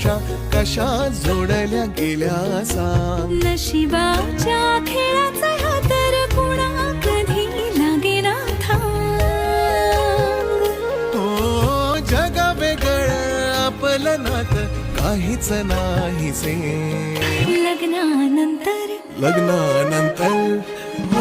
आशा कशा जोडल्या गेल्या सांग. नशिबाच्या खेळाचा हा तर कुणा कधी लागेना थांब. हो जग वेगळं आपलं नातं काहीच नाहीसे. लग्नानंतर लग्नानंतर